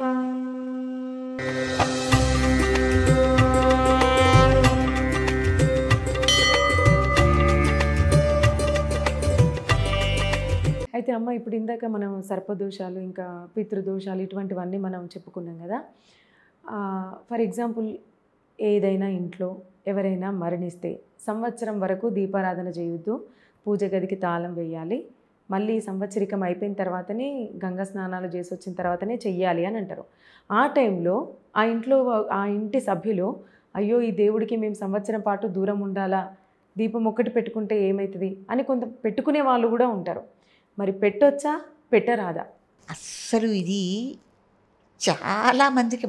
అయితే అమ్మ ఇప్పుడు ఇందాక మనం సర్పదోషాలు ఇంకా పితృదోషాలు ఇటువంటివన్నీ మనం చెప్పుకున్నాం కదా. ఫర్ ఎగ్జాంపుల్ ఏదైనా ఇంట్లో ఎవరైనా మరణిస్తే సంవత్సరం వరకు దీపారాధన చేయొద్దు, పూజ గదికి తాళం వేయాలి, మళ్ళీ సంవత్సరికం అయిపోయిన తర్వాతనే గంగా స్నానాలు చేసి వచ్చిన తర్వాతనే చెయ్యాలి అని అంటారు. ఆ టైంలో ఆ ఇంట్లో ఆ ఇంటి సభ్యులు అయ్యో ఈ దేవుడికి మేము సంవత్సరం పాటు దూరం ఉండాలా, దీపం ఒక్కటి పెట్టుకుంటే ఏమవుతుంది అని కొంత పెట్టుకునే వాళ్ళు కూడా ఉంటారు. మరి పెట్టొచ్చా పెట్టరాదా? అస్సలు ఇది చాలామందికి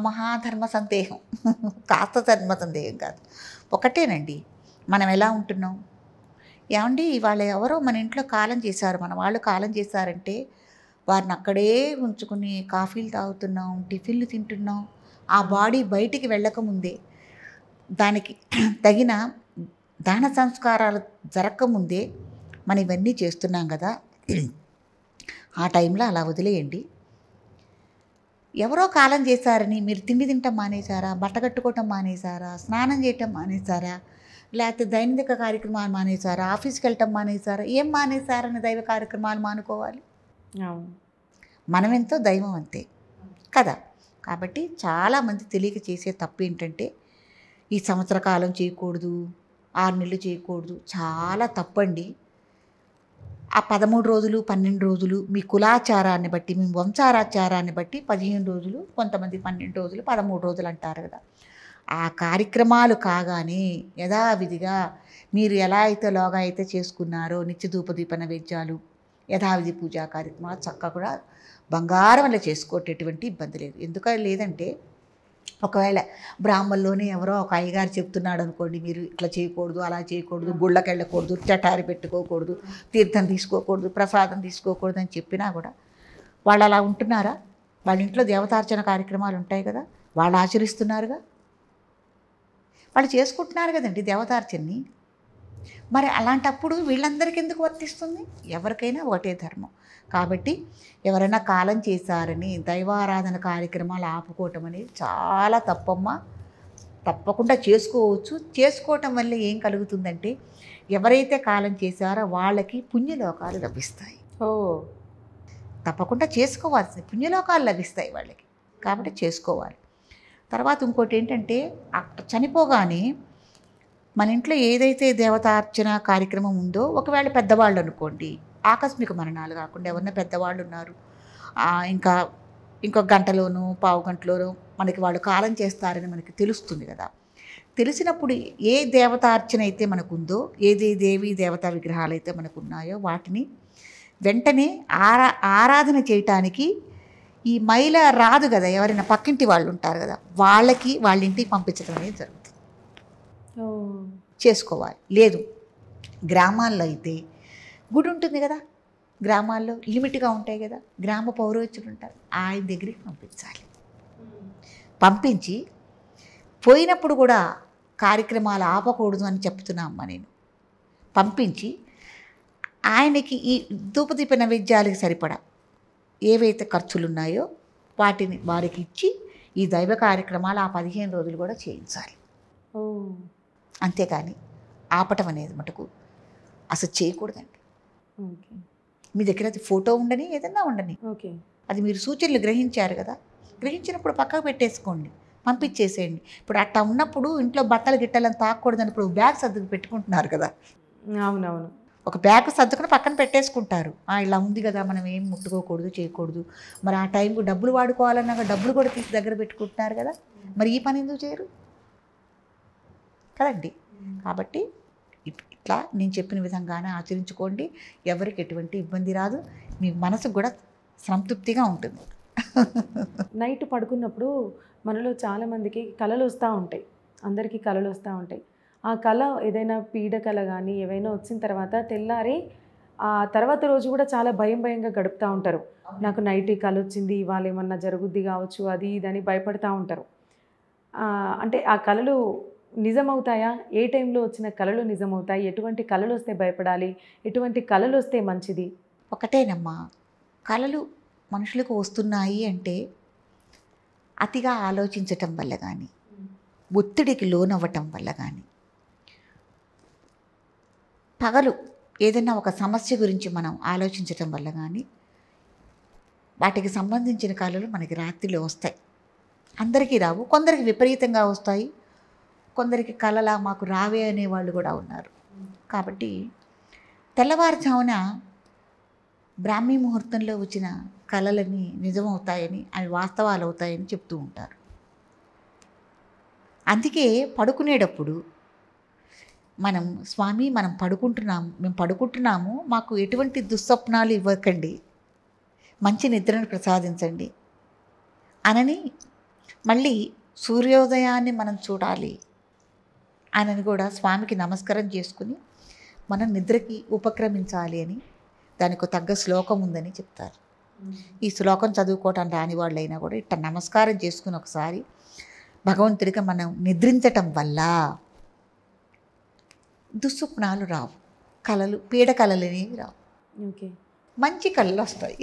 మహాధర్మ సందేహం. కాస్త ధర్మ సందేహం కాదు, ఒకటేనండి. మనం ఎలా ఉంటున్నాం? ఏమండి వాళ్ళు ఎవరో మన ఇంట్లో కాలం చేశారు, మన వాళ్ళు కాలం చేశారంటే వారిని అక్కడే ఉంచుకుని కాఫీలు తాగుతున్నాం, టిఫిన్లు తింటున్నాం. ఆ బాడీ బయటికి వెళ్ళకముందే, దానికి తగిన దాన సంస్కారాలు జరగకముందే మనం ఇవన్నీ చేస్తున్నాం కదా. ఆ టైంలో అలా వదిలేయండి. ఎవరో కాలం చేశారని మీరు తిండి తింటాం మానేశారా, బట్ట కట్టుకోవటం మానేశారా, స్నానం చేయటం మానేశారా, లేకపోతే దైనిక కార్యక్రమాలు మానేశారా, ఆఫీస్కి వెళ్ళటం మానేశారా? ఏం మానేశారని దైవ కార్యక్రమాలు మానుకోవాలి? మనమెంతో దైవం అంతే కదా. కాబట్టి చాలామంది తెలియక చేసే తప్పు ఏంటంటే ఈ సంవత్సర కాలం చేయకూడదు, 6 నెలలు చేయకూడదు. చాలా తప్పండి. ఆ 13 రోజులు 12 రోజులు మీ కులాచారాన్ని బట్టి, మీ వంశారాచారాన్ని బట్టి 15 రోజులు, కొంతమంది 12 రోజులు 13 రోజులు అంటారు కదా. ఆ కార్యక్రమాలు కాగానే యథావిధిగా మీరు ఎలా అయితే లోగా అయితే చేసుకున్నారో నిత్య ధూపదీప నైవేద్యాలు, యథావిధి పూజా కార్యక్రమాలు చక్కగా కూడా బంగారం వల్ల చేసుకోవటటువంటి ఇబ్బంది లేదు. ఎందుకని లేదంటే ఒకవేళ బ్రాహ్మణుల్లోనే ఎవరో ఒక అయ్యగారు చెప్తున్నాడు అనుకోండి, మీరు ఇట్లా చేయకూడదు, అలా చేయకూడదు, గుళ్ళకి వెళ్ళకూడదు, చటారి పెట్టుకోకూడదు, తీర్థం తీసుకోకూడదు, ప్రసాదం తీసుకోకూడదు అని చెప్పినా కూడా వాళ్ళు అలా ఉంటున్నారా? వాళ్ళ ఇంట్లో దేవతార్చన కార్యక్రమాలు ఉంటాయి కదా, వాళ్ళు ఆచరిస్తున్నారుగా, వాళ్ళు చేసుకుంటున్నారు కదండి దేవతార్చనని. మరి అలాంటప్పుడు వీళ్ళందరికీ ఎందుకు వర్తిస్తుంది? ఎవరికైనా ఒకటే ధర్మం. కాబట్టి ఎవరైనా కాలం చేశారని దైవారాధన కార్యక్రమాలు ఆపుకోవటం అనేది చాలా తప్పమ్మా. తప్పకుండా చేసుకోవచ్చు. చేసుకోవటం వల్ల ఏం కలుగుతుందంటే ఎవరైతే కాలం చేశారో వాళ్ళకి పుణ్యలోకాలు లభిస్తాయి. తప్పకుండా చేసుకోవాల్సింది, పుణ్యలోకాలు లభిస్తాయి వాళ్ళకి. కాబట్టి చేసుకోవాలి. తర్వాత ఇంకోటి ఏంటంటే చనిపోగానే మన ఇంట్లో ఏదైతే దేవతార్చన కార్యక్రమం ఉందో, ఒకవేళ పెద్దవాళ్ళు అనుకోండి, ఆకస్మిక మరణాలు కాకుండా ఎవరన్నా పెద్దవాళ్ళు ఉన్నారు, ఇంకొక గంటలోనూ పావు గంటలోనూ మనకి వాళ్ళు కాలం చేస్తారని మనకి తెలుస్తుంది కదా. తెలిసినప్పుడు ఏ దేవతార్చన అయితే మనకు ఉందో, ఏదే దేవీ దేవతా విగ్రహాలు అయితే మనకు ఉన్నాయో వాటిని వెంటనే ఆరాధన చేయటానికి ఈ మహిళ రాదు కదా, ఎవరైనా పక్కింటి వాళ్ళు ఉంటారు కదా, వాళ్ళకి వాళ్ళ ఇంటికి పంపించడం అనేది జరుగుతుంది. చేసుకోవాలి. లేదు గ్రామాల్లో అయితే గుడి ఉంటుంది కదా, గ్రామాల్లో లిమిట్గా ఉంటాయి కదా, గ్రామ పౌరోహితులు ఉంటారు, ఆయన దగ్గరికి పంపించాలి. పంపించి పోయినప్పుడు కూడా కార్యక్రమాలు ఆపకూడదు అని చెప్తున్నా అమ్మ నేను. పంపించి ఆయనకి ఈ ధూపదీప నైవేద్యాలకు సరిపడా ఏవైతే ఖర్చులు ఉన్నాయో వాటిని వారికి ఇచ్చి ఈ దైవ కార్యక్రమాలు ఆ 15 రోజులు కూడా చేయించాలి. అంతేకాని ఆపటం అనేది మటుకు అసలు చేయకూడదండి. మీ దగ్గర అది ఫోటో ఉండని, ఏదన్నా ఉండని, అది మీరు సూచనలు గ్రహించారు కదా, గ్రహించినప్పుడు పక్కకు పెట్టేసుకోండి, పంపించేసేయండి. ఇప్పుడు అట్టా ఉన్నప్పుడు ఇంట్లో బట్టలు గిట్టలని తాకూడదని ఇప్పుడు బ్యాగ్ సర్దుకు పెట్టుకుంటున్నారు కదా. అవునవును. ఒక బ్యాగ్ సర్దుకుని పక్కన పెట్టేసుకుంటారు. ఇలా ఉంది కదా, మనం ఏం ముట్టుకోకూడదు, చేయకూడదు. మరి ఆ టైంకు డబ్బులు వాడుకోవాలన్నా డబ్బులు కూడా తీసి దగ్గర పెట్టుకుంటున్నారు కదా, మరి ఈ పని ఎందుకు చేయరు కదండి. కాబట్టి ఇట్లా నేను చెప్పిన విధంగానే ఆచరించుకోండి. ఎవరికి ఎటువంటి ఇబ్బంది రాదు, మీ మనసుకు కూడా సంతృప్తిగా ఉంటుంది. నైట్ పడుకున్నప్పుడు మనలో చాలామందికి కళలు వస్తూ ఉంటాయి, అందరికీ కళలు వస్తూ ఉంటాయి. ఆ కళ ఏదైనా పీడ కళ కానీ ఏవైనా వచ్చిన తర్వాత తెల్లారి ఆ తర్వాత రోజు కూడా చాలా భయంగా గడుపుతూ ఉంటారు. నాకు నైట్ ఈ కళ వచ్చింది, ఇవాళ ఏమన్నా జరుగుద్ది కావచ్చు, అది ఇదని భయపడుతూ ఉంటారు. అంటే ఆ కళలు నిజమవుతాయా? ఏ టైంలో వచ్చిన కళలు నిజమవుతాయి? ఎటువంటి కళలు వస్తే భయపడాలి, ఎటువంటి కళలు వస్తే మంచిది? ఒకటేనమ్మా, కళలు మనుషులకు వస్తున్నాయి అంటే అతిగా ఆలోచించటం వల్ల కానీ, ఒత్తిడికి లోనవ్వటం వల్ల కానీ, పగలు ఏదైనా ఒక సమస్య గురించి మనం ఆలోచించటం వల్ల కానీ వాటికి సంబంధించిన కళలు మనకి రాత్రిలో వస్తాయి. అందరికీ రావు, కొందరికి విపరీతంగా వస్తాయి, కొందరికి కళలా మాకు రావే అనేవాళ్ళు కూడా ఉన్నారు. కాబట్టి తెల్లవారుజామున బ్రాహ్మీ ముహూర్తంలో వచ్చిన కళలని నిజమవుతాయని, అవి వాస్తవాలు అవుతాయని చెప్తూ ఉంటారు. అందుకే పడుకునేటప్పుడు మనం స్వామి మేము పడుకుంటున్నాము, మాకు ఎటువంటి దుస్వప్నాలు ఇవ్వకండి, మంచి నిద్రను ప్రసాదించండి అనని, మళ్ళీ సూర్యోదయాన్ని మనం చూడాలి అనని కూడా స్వామికి నమస్కారం చేసుకుని మనం నిద్రకి ఉపక్రమించాలి అని దానికి తగ్గ శ్లోకం ఉందని చెప్తారు. ఈ శ్లోకం చదువుకోవటానికి రాని వాళ్ళైనా కూడా ఇట్లా నమస్కారం చేసుకుని ఒకసారి భగవంతుడిగా మనం నిద్రించటం వల్ల దుస్వప్నాలు రావు, కళలు పీడ కళలు అనేవి రావు, ఓకే. మంచి కళలు వస్తాయి.